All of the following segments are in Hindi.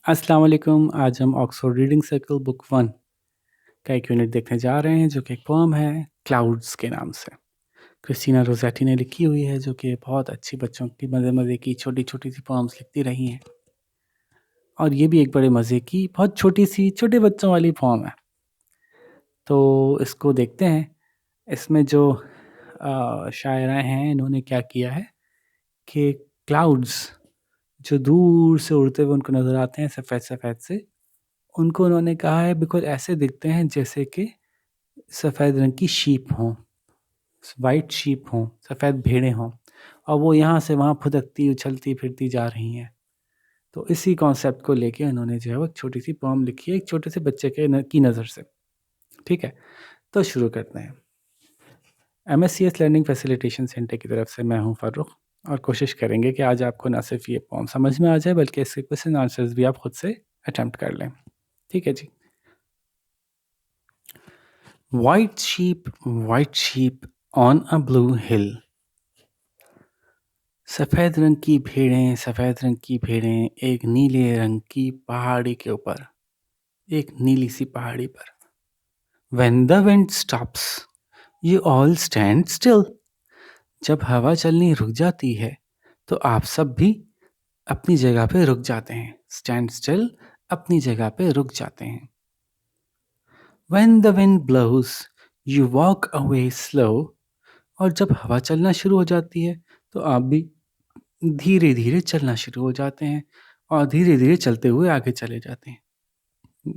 अस्सलाम वालेकुम। आज हम ऑक्सफोर्ड रीडिंग सर्कल बुक 1 का एक यूनिट देखने जा रहे हैं जो कि एक पोएम है क्लाउड्स के नाम से। क्रिस्टीना रोज़ेटी ने लिखी हुई है जो कि बहुत अच्छी बच्चों की मज़े-मज़े की छोटी-छोटी सी पोएम्स लिखती रही हैं। और ये भी एक बड़े मज़े की बहुत छोटी-सी छोटे बच्चों वाली पोएम है। तो इसको देखते हैं। इसमें जो शायरा हैं इन्होंने क्या किया है कि क्लाउड्स जो दूर से उड़ते हुए उनको नज़र आते हैं सफ़ेद-सफ़ेद से, उनको उन्होंने कहा है बिल्कुल ऐसे दिखते हैं जैसे कि सफ़ेद रंग की शीप हों, वाइट शीप हों, सफ़ेद भेड़ें हों और वो यहाँ से वहाँ फुदकती, उछलती फिरती जा रही हैं। तो इसी कॉन्सेप्ट को लेके उन्होंने जो है वो एक छोटी-सी पोएम लिखी है, एक छोटे से बच्चे के की नज़र से। ठीक है? तो शुरू करते हैं। एमएससीएस लर्निंग फैसिलिटेशन सेंटर की तरफ से मैं हूँ फ़ारूक और कोशिश करेंगे कि आज आपको ना सिर्फ़ ये पोएम समझ में आ जाए बल्कि इसके क्वेश्चन आंसर्स भी आप खुद से अटेम्प्ट कर लें। ठीक है जी। white sheep on a blue hill. सफ़ेद रंग की भेड़ें, सफ़ेद रंग की भेड़ें एक नीले रंग की पहाड़ी के ऊपर, एक नीली सी पहाड़ी पर। When the wind stops, you all stand still. जब हवा चलनी रुक जाती है, तो आप सब भी अपनी जगह पे रुक जाते हैं। Stand still, अपनी जगह पे रुक जाते हैं। When the wind blows, you walk away slow. और जब हवा चलना शुरू हो जाती है, तो आप भी धीरे-धीरे चलना शुरू हो जाते हैं और धीरे-धीरे चलते हुए आगे चले जाते हैं।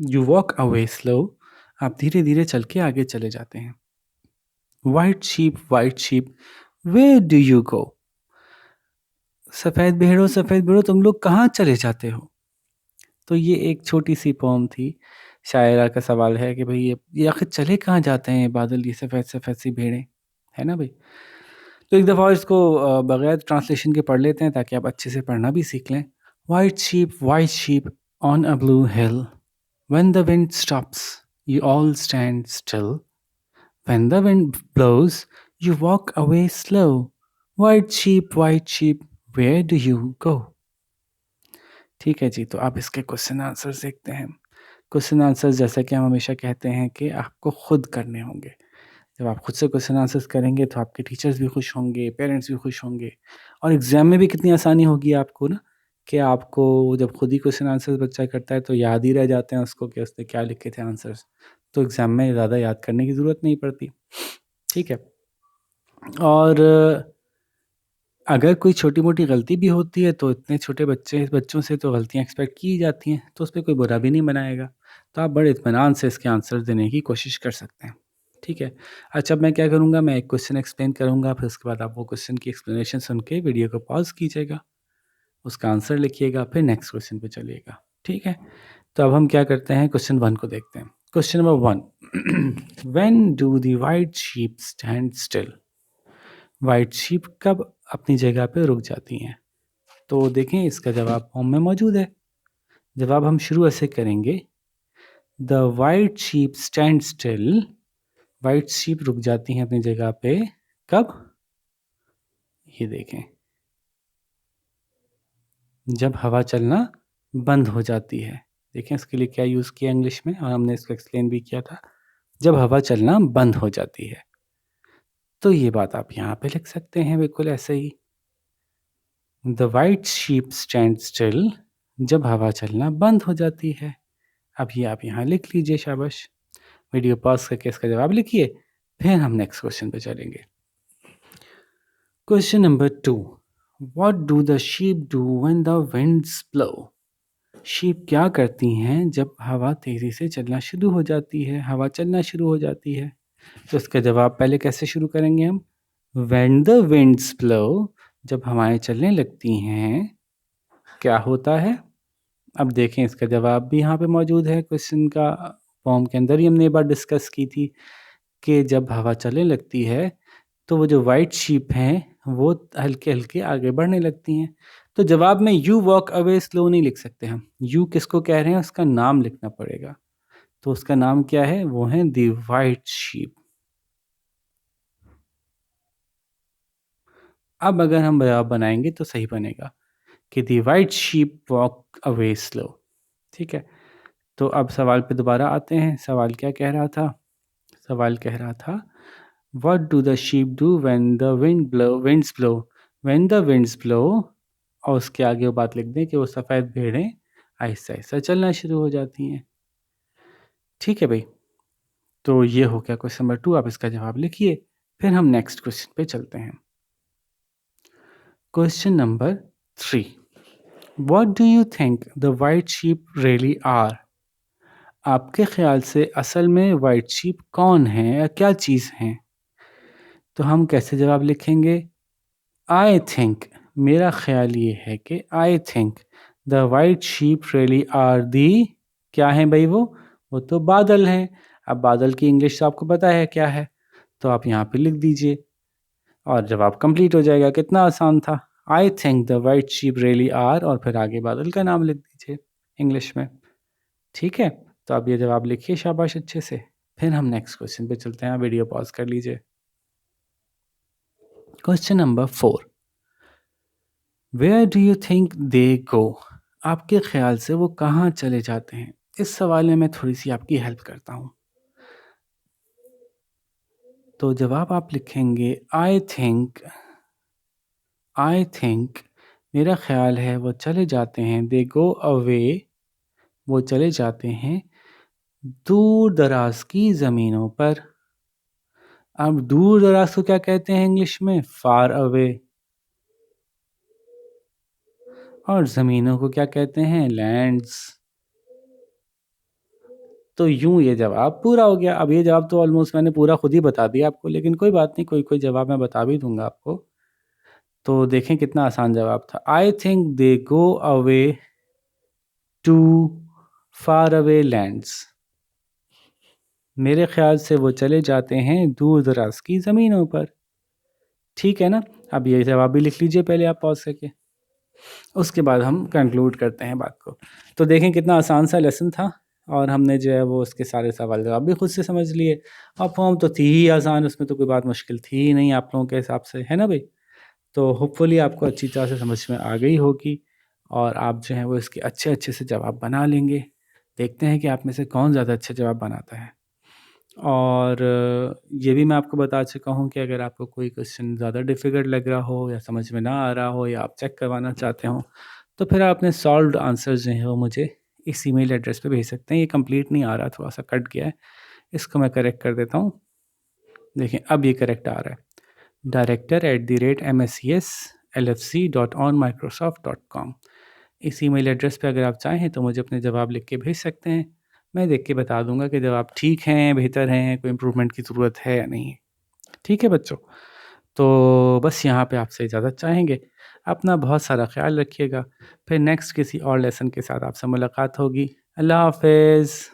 यू वॉक अवे स्लो, आप धीरे-धीरे चल के आगे चले जाते हैं। White sheep, where do you go? सफ़ेद भेड़ों, तुम लोग कहाँ चले जाते हो? तो ये एक छोटी-सी पोएम थी। शायरा का सवाल है कि भई ये आखिर चले कहाँ जाते हैं बादल, ये सफ़ेद-सफ़ेद सी भेड़ें, है ना भई? तो एक दफ़ा और इसको बगैर ट्रांसलेशन के पढ़ लेते हैं ताकि आप अच्छे से पढ़ना भी सीख लें। White sheep on a blue hill, when the wind stops you all stand still, when the wind blows you walk away slow, white sheep where do you go? ठीक है जी, तो आप इसके क्वेश्चन आंसर्स देखते हैं। क्वेश्चन आंसर्स जैसा कि हम हमेशा कहते हैं कि आपको खुद करने होंगे। जब आप खुद से क्वेश्चन आंसर्स करेंगे तो आपके टीचर्स भी खुश होंगे, पेरेंट्स भी खुश होंगे और एग्ज़ाम में भी कितनी आसानी होगी आपको ना कि आपको जब खुद ही क्वेश्चन आंसर्स बच्चा करता है तो याद ही रह जाते हैं उसको कि उसने क्या लिखे थे आंसर्स। तो एग्ज़ाम में ज़्यादा याद करने की ज़रूरत नहीं पड़ती। ठीक है? और अगर कोई छोटी-मोटी गलती भी होती है तो इतने छोटे बच्चों से तो गलतियाँ एक्सपेक्ट की ही जाती हैं, तो उसपे कोई बुरा भी नहीं बनाएगा। तो आप बड़े इत्मीनान से इसके आंसर देने की कोशिश कर सकते हैं। ठीक है? अच्छा, अब मैं क्या करूँगा, मैं एक क्वेश्चन एक्सप्लेन करूँगा, फिर उसके बाद आप वो क्वेश्चन की एक्सप्लेनेशन सुन के वीडियो को पॉज़ कीजिएगा, उसका आंसर लिखिएगा, फिर नेक्स्ट क्वेश्चन पे चलिएगा। ठीक है? तो अब हम क्या करते हैं, क्वेश्चन 1 को देखते हैं। Question number 1 when do the white sheep stand still? White sheep कब अपनी जगह पे रुक जाती हैं? तो देखें इसका जवाब फॉर्म में मौजूद है। जवाब हम शुरू ऐसे करेंगे, the white sheep stand still, white sheep रुक जाती हैं अपनी जगह पे कब? ये देखें, जब हवा चलना बंद हो जाती है। देखें इसके लिए क्या यूज़ किया इंग्लिश में और हमने इसको एक्सप्लेन भी किया था, जब हवा चलना बंद हो जाती है। तो ये बात आप यहाँ पे लिख सकते हैं बिल्कुल ऐसे ही, the white sheep stand still, जब हवा चलना बंद हो जाती है। अब ये आप यहाँ लिख लीजिए, शाबाश। वीडियो पॉज़ करके इसका जवाब लिखिए, फिर हम नेक्स्ट क्वेश्चन पे चलेंगे। Question number 2 what do the sheep do when the winds blow? Sheep क्या करती हैं जब हवा तेज़ी से चलना शुरू हो जाती है, हवा चलना शुरू हो जाती है? तो इसका जवाब पहले कैसे शुरू करेंगे हम? व्हेन द विंड्स ब्लो, जब हवाएं चलने लगती हैं, क्या होता है? अब देखें इसका जवाब भी यहाँ पे मौजूद है, क्वेश्चन का फॉर्म के अंदर ही हमने ये बात डिस्कस की थी कि जब हवा चलने लगती है तो वो जो व्हाइट शीप हैं वो हल्के-हल्के आगे बढ़ने लगती हैं। तो जवाब में यू वॉक अवे स्लो नहीं लिख सकते हम। यू किसको कह रहे हैं उसका नाम लिखना पड़ेगा। तो उसका नाम क्या है? वो है द व्हाइट शीप। अब अगर हम जवाब बनाएँगे तो सही बनेगा कि the white sheep walk away slow. ठीक है? तो अब सवाल पे दोबारा आते हैं। सवाल क्या कह रहा था? सवाल कह रहा था, what do the sheep do when the winds blow? When the winds blow, और उसके आगे वो बात लिख दें कि वो सफ़ेद भेड़ें आहिस्ता-आहिस्ता चलना शुरू हो जाती हैं। ठीक है भई, तो ये हो गया क्वेश्चन नंबर 2, आप इसका जवाब लिखिए। फिर हम नेक्स्ट क्वेश्चन पे चलते हैं। Question number 3, what do you think the white sheep really are? आपके ख़्याल से असल में व्हाइट शीप कौन हैं या क्या चीज़ हैं? तो हम कैसे जवाब लिखेंगे? आई थिंक, मेरा ख़्याल ये है कि I think the white sheep really are the, क्या हैं भई वो? वो तो बादल हैं। अब बादल की इंग्लिश तो आपको पता है क्या है, तो आप यहाँ पे लिख दीजिए और जवाब कंप्लीट हो जाएगा। कितना आसान था। I think the white sheep really are और फिर आगे बादल का नाम लिख दीजिए इंग्लिश में। ठीक है? तो आप ये जवाब लिखिए शाबाश अच्छे से। फिर हम नेक्स्ट क्वेश्चन पे चलते हैं। वीडियो पॉज़ कर लीजिए। Question number 4, where do you think they go? आपके ख़्याल से वो कहाँ चले जाते हैं? इस सवाल में मैं थोड़ी-सी आपकी हेल्प करता हूँ। तो जवाब आप लिखेंगे आई थिंक, मेरा ख़्याल है वो चले जाते हैं, दे गो अवे, वो चले जाते हैं दूर-दराज़ की ज़मीनों पर। अब दूर-दराज़ को क्या कहते हैं इंग्लिश में? Far away. और ज़मीनों को क्या कहते हैं? लैंड्स। तो यूँ ये जवाब पूरा हो गया। अब ये जवाब तो ऑलमोस्ट मैंने पूरा खुद ही बता दिया आपको, लेकिन कोई बात नहीं, कोई-कोई जवाब मैं बता भी दूँगा आपको। तो देखें कितना आसान जवाब था। I think they go away to far away lands. मेरे ख़्याल से वो चले जाते हैं दूर-दराज़ की ज़मीनों पर। ठीक है ना? अब ये जवाब भी लिख लीजिए पहले आप पॉज़ करके। उसके बाद हम कंक्लूड करते हैं बात को। तो देखें कितना आसान सा लेसन था और हमने जो है वो उसके सारे सवाल जवाब भी खुद से समझ लिए और फॉर्म तो थी ही आसान, उसमें तो कोई बात मुश्किल थी ही नहीं आप लोगों के हिसाब से, है ना भई? तो होपफुली आपको अच्छी तरह से समझ में आ गई होगी और आप जो है वो इसके अच्छे-अच्छे से जवाब बना लेंगे। देखते हैं कि आप में से कौन ज़्यादा अच्छे जवाब बनाता है। और ये भी मैं आपको बता चुका हूँ कि अगर आपको कोई क्वेश्चन ज़्यादा डिफ़िकल्ट लग रहा हो या समझ में ना आ रहा हो या आप चेक करवाना चाहते हो, तो फिर आप अपने सॉल्व्ड आंसर्स जो हैं वो मुझे इस ईमेल एड्रेस पे भेज सकते हैं। ये कंप्लीट नहीं आ रहा, थोड़ा-सा कट गया है। इसको मैं करेक्ट कर देता हूँ। देखिए अब ये करेक्ट आ रहा है। director@mscslfc.onmicrosoft.com, इस ईमेल एड्रेस पे अगर आप चाहें तो मुझे अपने जवाब लिख के भेज सकते हैं। मैं देख के बता दूँगा कि जवाब ठीक हैं, बेहतर हैं, कोई इम्प्रूवमेंट की ज़रूरत है या नहीं है। ठीक है बच्चों? तो बस यहाँ पे आपसे इजाज़त चाहेंगे। अपना बहुत सारा ख़्याल रखिएगा। फिर नेक्स्ट किसी और लेसन के साथ आपसे मुलाकात होगी। अल्लाह हाफ़िज़।